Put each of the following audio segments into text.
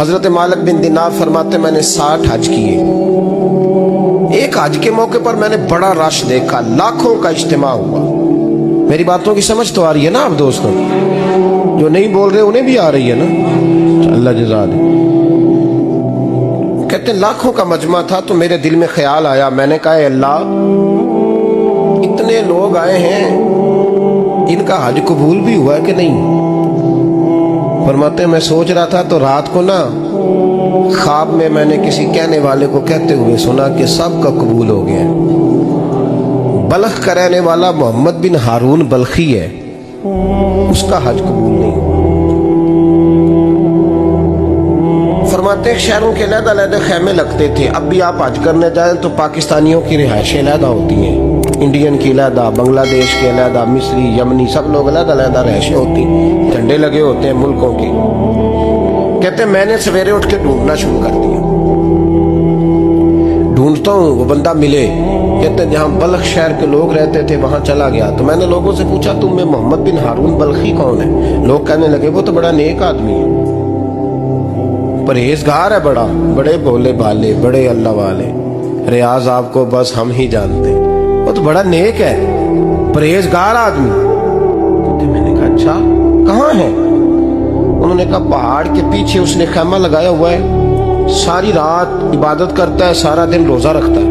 حضرت مالک بن دینار فرماتے میں نے 60 حج کیے. ایک حج کے موقع پر میں نے بڑا رش دیکھا, لاکھوں کا اجتماع ہوا. میری باتوں کی سمجھ تو آ رہی ہے نا آپ دوستوں؟ جو نہیں بول رہے انہیں بھی آ رہی ہے نا؟ اللہ جزا دے. کہتے ہیں لاکھوں کا مجمع تھا تو میرے دل میں خیال آیا, میں نے کہا اے اللہ اتنے لوگ آئے ہیں, ان کا حج قبول بھی ہوا ہے کہ نہیں؟ فرماتے ہیں میں سوچ رہا تھا تو رات کو نا خواب میں نے کسی کہنے والے کو کہتے ہوئے سنا کہ سب کا قبول ہو گیا. بلخ کا رہنے والا محمد بن ہارون بلخی ہے, اس کا حج قبول نہیں. فرماتے ہیں شہروں کے علیحدہ علیحدہ خیمے لگتے تھے. اب بھی آپ حج کرنے جائیں تو پاکستانیوں کی رہائشیں علیحدہ ہوتی ہیں, انڈین کی علیحدہ, بنگلہ دیش کے علیحدہ, مصری, یمنی, سب لوگ علیحدہ علیحدہ رہائشیں ہوتی ہیں, جھنڈے لگے ہوتے ہیں ملکوں کے. کہتے ہیں میں نے سویرے اٹھ کے ڈھونڈنا شروع کر دیا, ڈھونڈتا ہوں وہ بندہ ملے. کہتے ہیں جہاں بلخ شہر کے لوگ رہتے تھے وہاں چلا گیا تو میں نے لوگوں سے پوچھا تم میں محمد بن ہارون بلخی کون ہے؟ لوگ کہنے لگے وہ تو بڑا نیک آدمی ہے, پرہیزگار ہے, بڑے بولے بالے, بڑے اللہ والے, ریاض آپ کو بس ہم ہی جانتے ہیں, وہ تو بڑا نیک ہے, پرہیزگار آدمی. میں نے کہا اچھا کہاں ہے؟ انہوں نے کہا پہاڑ کے پیچھے اس نے خیمہ لگایا ہوا ہے, ساری رات عبادت کرتا ہے, سارا دن روزہ رکھتا ہے,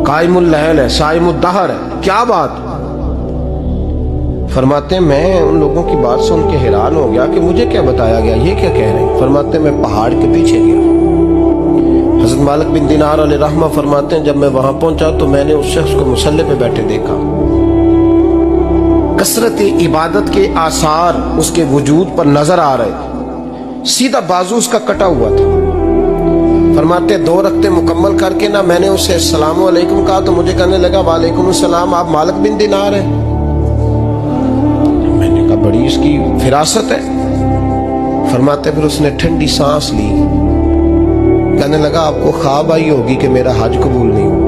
قائم اللیل ہے, صائم الدہر ہے. کیا بات؟ فرماتے ہیں میں ان لوگوں کی بات سن کے حیران ہو گیا کہ مجھے کیا بتایا گیا, یہ کیا کہہ رہے ہیں؟ فرماتے ہیں میں پہاڑ کے پیچھے گیا. حضرت مالک بن دینار علیہ رحمہ فرماتے ہیں جب میں وہاں پہنچا تو میں نے اس شخص کو مصلی پہ بیٹھے دیکھا. کثرت عبادت کے آثار اس کے وجود پر نظر آ رہے, سیدھا بازو اس کا کٹا ہوا تھا. فرماتے 2 رکعتیں مکمل کر کے نا میں نے اسے السلام علیکم کہا تو مجھے کہنے لگا وعلیکم السلام, آپ مالک بن دینار ہیں؟ میں نے کہا بڑی اس کی فراست ہے. فرماتے پھر اس نے ٹھنڈی سانس لی, کہنے لگا آپ کو خواب آئی ہوگی کہ میرا حج قبول نہیں ہوا.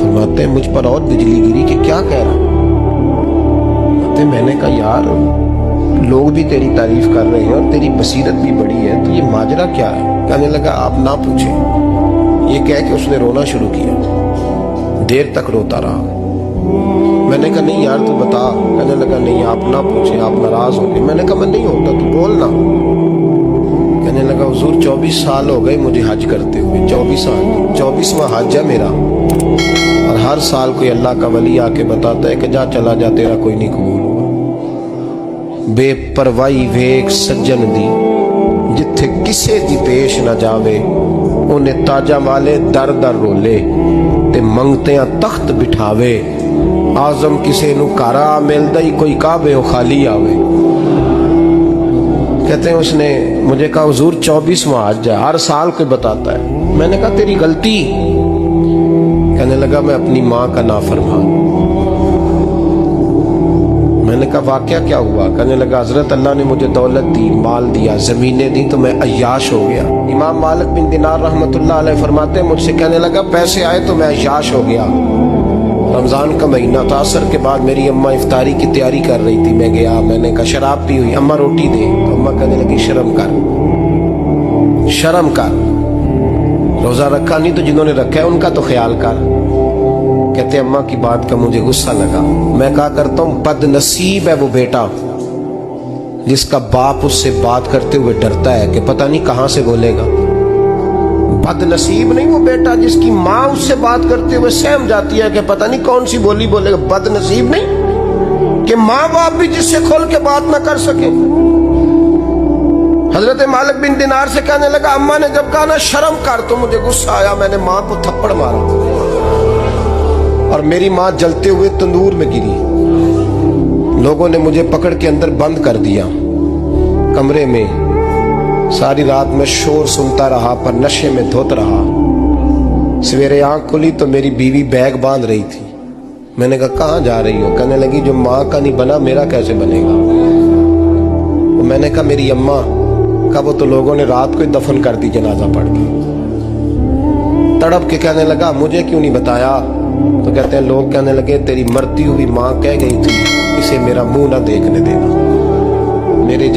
فرماتے ہیں مجھ پر اور بجلی گری کہ کیا کہہ رہا. میں نے کہا یار لوگ بھی تیری تعریف کر رہے ہیں اور تیری بصیرت بھی بڑی ہے, تو یہ ماجرا کیا ہے؟ کہنے لگا آپ نہ پوچھیں. یہ کہہ کے اس نے رونا شروع کیا, دیر تک روتا رہا. میں نے کہا نہیں یار تو بتا. کہنے لگا نہیں آپ نہ پوچھیں, آپ ناراض ہو گئے. میں نے کہا میں نہیں ہوتا, تو بولنا. کہنے لگا حضور 24 سال ہو گئے مجھے حج کرتے ہوئے, 24 سال, 24واں حج ہے میرا, اور ہر سال کوئی اللہ کا ولی آ کے بتاتا ہے کہ جا چلا جا تیرا کوئی نہیں قبول ہوا. بے پروائی ویک سجن دی جتھے کسے دی پیش نہ جاوے, انہیں تاجا والے در در رولے تے منگتیاں تخت بٹھاوے. آزم کسے نو کارا ملدا ہی کوئی کعبے و خالی آوے. کہتے ہیں اس نے مجھے کہا حضور 24واں حج ہے, ہر سال کوئی بتاتا ہے. میں نے کہا تیری غلطی. کہنے لگا میں اپنی ماں کا نافرمان. میں نے کہا واقعہ کیا ہوا؟ کہنے لگا حضرت اللہ نے مجھے دولت دی, مال دیا, زمینیں دی تو میں عیاش ہو گیا. امام مالک بن دینار رحمۃ اللہ علیہ فرماتے ہیں مجھ سے کہنے لگا پیسے آئے تو میں عیاش ہو گیا. رمضان کا مہینہ تھا, عصر کے بعد میری اماں افطاری کی تیاری کر رہی تھی. میں گیا, میں نے کہا شراب پی ہوئی, اماں روٹی دے. تو اماں کہنے لگی شرم کر, شرم کر, روزہ رکھا نہیں تو جنہوں نے رکھا ہے ان کا تو خیال کر. کہتے اماں کی بات کا مجھے غصہ لگا. میں کہا کرتا ہوں بد نصیب ہے وہ بیٹا جس کا باپ اس سے بات کرتے ہوئے ڈرتا ہے کہ پتہ نہیں کہاں سے بولے گا. بد نصیب نہیں وہ بیٹا جس کی ماں اس سے بات کرتے ہوئے سہم جاتی ہے کہ پتہ نہیں کون سی بولی بولے گا. بد نصیب نہیں کہ ماں باپ بھی جس سے کھول کے بات نہ کر سکے. حضرت مالک بن دینار سے کہنے لگا اماں نے جب کہا نا شرم کر تو مجھے غصہ آیا, میں نے ماں کو تھپڑ مارا اور میری ماں جلتے ہوئے تندور میں گری. لوگوں نے مجھے پکڑ کے اندر بند کر دیا کمرے میں. ساری رات میں شور سنتا رہا پر نشے میں دھوت رہا. سویرے آنکھ کھلی تو میری بیوی بیگ باندھ رہی تھی. میں نے کہا کہاں جا رہی ہو؟ کہنے لگی جو ماں کا نہیں بنا میرا کیسے بنے گا. میں نے کہا میری اماں کا وہ تو لوگوں نے رات کو ہی دفن کر دی جنازہ پڑھ کے. تڑپ کے کہنے لگا مجھے کیوں نہیں بتایا؟ تو کہتے ہیں لوگ کہنے لگے تیری مرتی ہوئی ماں کہہ گئی تھی اسے میرا منہ نہ دیکھنے دینا.